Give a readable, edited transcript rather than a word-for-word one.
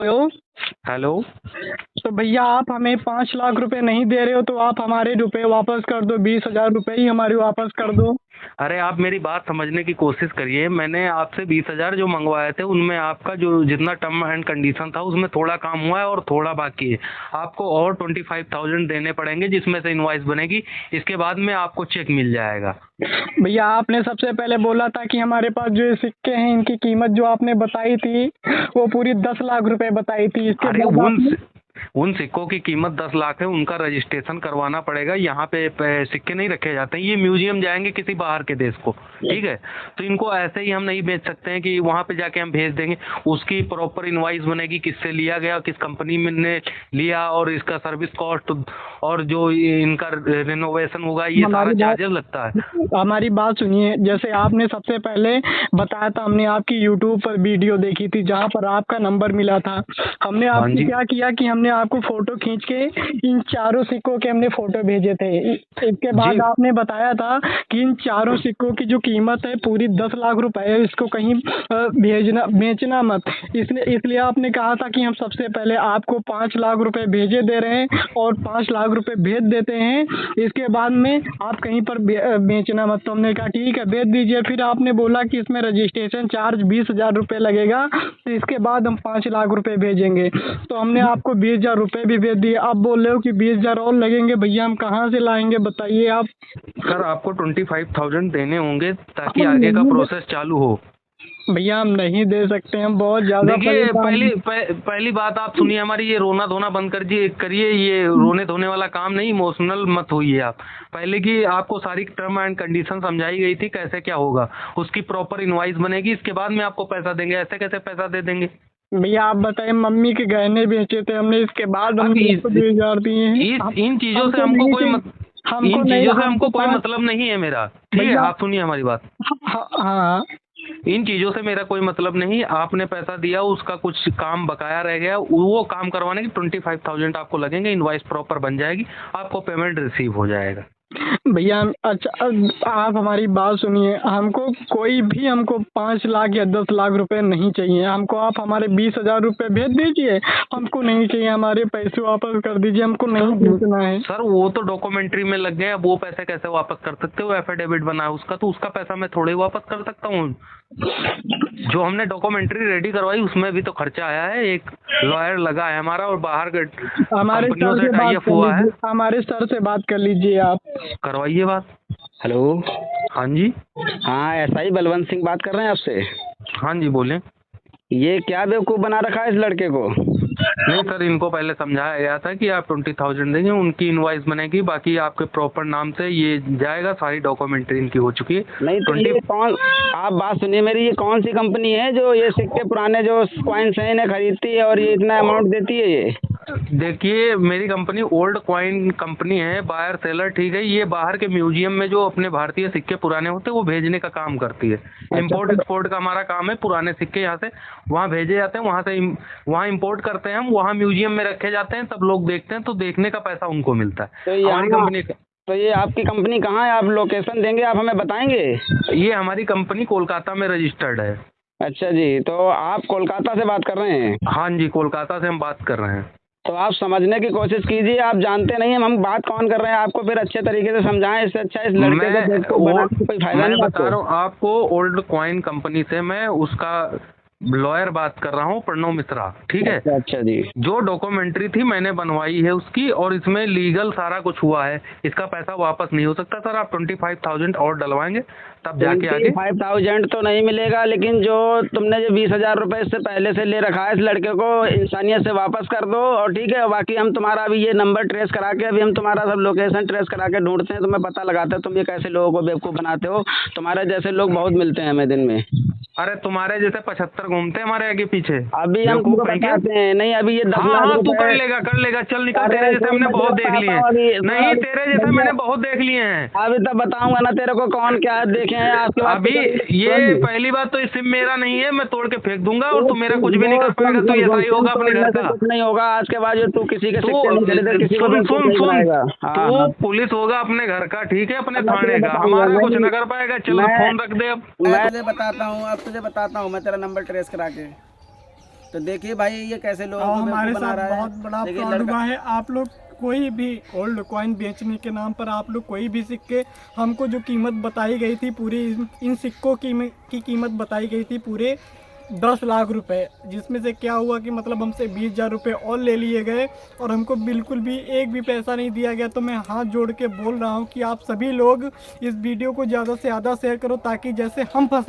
Hello. Hello. तो भैया आप हमें 5 लाख रुपए नहीं दे रहे हो तो आप हमारे रुपए वापस कर दो, 20,000 रुपए ही हमारे वापस कर दो। अरे आप मेरी बात समझने की कोशिश करिए। मैंने आपसे 20,000 जो मंगवाए थे उनमें आपका जो जितना टर्म एंड कंडीशन था उसमें थोड़ा काम हुआ है और थोड़ा बाकी है। आपको और 25,000 देने पड़ेंगे जिसमें से इनवॉइस बनेगी। इसके बाद में आपको चेक मिल जाएगा। भैया आपने सबसे पहले बोला था कि हमारे पास जो ये सिक्के हैं इनकी कीमत जो आपने बताई थी वो पूरी 10 लाख रुपए बताई थी। इसके अरे बाद आपने उन सिक्कों की कीमत 10 लाख है। उनका रजिस्ट्रेशन करवाना पड़ेगा। यहाँ पे सिक्के नहीं रखे जाते हैं। ये म्यूजियम जाएंगे किसी बाहर के देश को, ठीक है। तो इनको ऐसे ही हम नहीं बेच सकते हैं कि वहाँ पे जाके हम भेज देंगे। उसकी प्रॉपर इनवाइस बनेगी, किससे लिया गया, किस कंपनी में ने लिया, और इसका सर्विस कॉस्ट और जो इनका रिनोवेशन होगा, ये सारा हमारी बात चार्जेस लगता है। हमारी बात सुनिए। जैसे आपने सबसे पहले बताया था, हमने आपकी यूट्यूब पर वीडियो देखी थी जहाँ पर आपका नंबर मिला था। हमने हाँ आपको जी। क्या किया कि हमने आपको फोटो खींच के इन चारों सिक्कों के हमने फोटो भेजे थे। इसके बाद जी। आपने बताया था कि इन चारों सिक्कों की जो कीमत है पूरी 10 लाख रुपए है, इसको कहीं भेजना बेचना मत। इसलिए इसलिए आपने कहा था कि हम सबसे पहले आपको 5 लाख रुपए भेजे दे रहे हैं और 5 लाख रुपए भेज देते हैं। इसके बाद में आप कहीं पर बेचना मत। तो हमने कहा ठीक है बेच दीजिए। फिर आपने बोला कि इसमें रजिस्ट्रेशन चार्ज 20,000 रुपये लगेगा, तो इसके बाद हम 5 लाख रुपए भेजेंगे। तो हमने आपको 20,000 रुपये भी भेज दिए। आप बोल रहे हो कि 20,000 और लगेंगे। भैया हम कहाँ से लाएंगे बताइए आप। सर आपको 25,000 देने होंगे ताकि हम आगे का नहीं दे प्रोसेस चालू हो। भैया हम नहीं दे सकते, हम बहुत ज़्यादा देखिए परेशान हैं। पहली बात आप सुनिए हमारी। ये रोना धोना बंद करिए। ये रोने धोने वाला काम नहीं। इमोशनल मत होइए आप। पहले की आपको सारी टर्म एंड कंडीशन समझाई गई थी कैसे क्या होगा। उसकी प्रॉपर इनवाइस बनेगी। इसके बाद में आपको पैसा देंगे। ऐसे कैसे पैसा दे देंगे। भैया आप बताइए, मम्मी के गहने बेचे थे हमने, इसके बाद अब हमने आपको 20,000 दिए हैं। इन चीजों से हमको हमको नहीं कोई चाहिए। हमको इन नहीं, चीजों से हमको हमको कोई पाँच। मतलब नहीं है मेरा, ठीक है। भैया आप सुनिए हमारी बात। हाँ हाँ। इन चीजों से मेरा कोई मतलब नहीं। आपने पैसा दिया, उसका कुछ काम बकाया रह गया, वो काम करवाने की 25,000 आपको लगेंगे। इनवाइस प्रॉपर बन जाएगी। आपको पेमेंट रिसीव हो जाएगा। भैया अच्छा आप हमारी बात सुनिए। हमको कोई भी हमको 5 लाख या 10 लाख रुपए नहीं चाहिए। हमको आप हमारे 20,000 रुपये भेज दीजिए। हमको नहीं चाहिए, हमारे पैसे वापस कर दीजिए। हमको नहीं बेचना है। सर वो तो डॉक्यूमेंट्री में लग गए। अब वो पैसे कैसे वापस कर सकते हो। एफिडेविट बना है उसका, तो उसका पैसा मैं थोड़े ही वापस कर सकता हूँ। जो हमने डॉक्यूमेंट्री रेडी करवाई उसमें भी तो खर्चा आया है। एक लॉयर लगा है हमारा और बाहर के हमारे कंपनियों सर से से टाई बात अप कर हुआ है। लीजिए, हमारे सर से बात कर लीजिए आप। करवाइए बात। हेलो। हाँ जी। हाँ, एसआई बलवंत सिंह बात कर रहे हैं आपसे। हाँ जी बोलें। ये क्या बेवकूफ़ बना रखा है इस लड़के को। नहीं सर, इनको पहले समझाया गया था कि आप 20,000 देंगे, उनकी इनवाइस बनेगी, बाकी आपके प्रॉपर नाम से ये जाएगा। सारी डॉक्यूमेंट्री इनकी हो चुकी है। नहीं तो ये कौन, आप बात सुनिए मेरी, ये कौन सी कंपनी है जो ये सिक्के पुराने जो कॉइन्स हैं इन्हें खरीदती है और ये इतना अमाउंट देती है ये। देखिए मेरी कंपनी ओल्ड कॉइन कंपनी है, बायर सेलर, ठीक है। ये बाहर के म्यूजियम में जो अपने भारतीय सिक्के पुराने होते हैं वो भेजने का काम करती है। इम्पोर्ट एक्सपोर्ट का हमारा काम है। पुराने सिक्के यहाँ से वहाँ भेजे जाते हैं, वहाँ से वहाँ इम्पोर्ट करते हैं हम, वहाँ म्यूजियम में रखे जाते हैं, सब लोग देखते हैं, तो देखने का पैसा उनको मिलता है। तो ये हमारी कंपनी का तो ये आपकी कंपनी कहाँ है, आप लोकेशन देंगे, आप हमें बताएंगे। ये हमारी कंपनी कोलकाता में रजिस्टर्ड है। अच्छा जी, तो आप कोलकाता से बात कर रहे हैं। हाँ जी, कोलकाता से हम बात कर रहे हैं। तो आप समझने की कोशिश कीजिए। आप जानते नहीं हम बात कौन कर रहे हैं, आपको फिर अच्छे तरीके से समझाएं। इससे अच्छा इस लड़के को बेवकूफ़ बनाने से कोई फायदा मैं नहीं बता रहा आपको। हूँ आपको, ओल्ड कॉइन कंपनी से मैं उसका लॉयर बात कर रहा हूँ, प्रणव मिश्रा, ठीक है। अच्छा अच्छा जी। जो डॉक्यूमेंट्री थी मैंने बनवाई है उसकी, और इसमें लीगल सारा कुछ हुआ है। इसका पैसा वापस नहीं हो सकता सर। आप 25,000 और डलवाएंगे तब जाके आगे। 25,000 तो नहीं मिलेगा, लेकिन जो तुमने जो 20,000 रुपये इससे पहले से ले रखा है इस लड़के को इंसानियत से वापस कर दो। और ठीक है, बाकी हम तुम्हारा अभी ये नंबर ट्रेस करा के, अभी हम तुम्हारा सब लोकेशन ट्रेस करा के ढूंढते हैं, तुम्हें पता लगाते हैं तुम ये कैसे लोगों को बेवकूफ़ बनाते हो। तुम्हारे जैसे लोग बहुत मिलते हैं हमें दिन में। अरे तुम्हारे जैसे 75 घूमते हैं हमारे आगे पीछे। अभी हम तुमको बताते हैं। नहीं, अभी ये 10 हाँ लाख हाँ, तू कर रुपए। लेगा चल निकल। अरे तेरे जैसे कोई हमने मत बहुत देख लिए बताता हूँ हैं। अभी। नहीं, तेरे जैसे भैया, मैंने बहुत देख लिए हैं। अभी तब बताऊंगा ना तेरे को कौन क्या देखे हैं आपके बाद। अभी ये पहली बात तो ये सिम मेरा नहीं है, मैं तोड़ के फेंक दूंगा और तू मेरा कुछ भी नहीं कर पाएगा। तू ऐसा ही होगा अपने घर का। कुछ नहीं होगा आज के बाद। जो तू किसी के तू सिक्के नहीं खरीदे, किसी को सुन बेवकूफ सुन नहीं सुन बनाएगा। हाँ तू हाँ। पुलिस होगा अपने घर का, ठीक है, अपने मैं तुझे थाने का। बताऊंगा। हमारा कुछ न कर पाएगा। चल मैं फोन रख दे अब। मैं तुझे बताता हूँ, अब तुझे बताता हूँ मैं तेरा नंबर ट्रेस करा के। तो देखिए भाई ये कैसे लोगों और को हमारे बेवकूफ बना साथ रहा है। बहुत बड़ा देखिए फ्रॉड लड़का हुआ है। आप लोग कोई भी ओल्ड कॉइन बेचने के नाम पर आप लोग कोई भी सिक्के, हमको जो कीमत बताई गई थी पूरी इन सिक्कों की कीमत बताई गई थी पूरे 10 लाख रुपए, जिसमें से क्या हुआ कि मतलब हमसे 20,000 रुपये और ले लिए गए और हमको बिल्कुल भी एक भी पैसा नहीं दिया गया। तो मैं हाथ जोड़ के बोल रहा हूँ कि आप सभी लोग इस वीडियो को ज़्यादा से ज़्यादा शेयर करो ताकि जैसे हम फंसे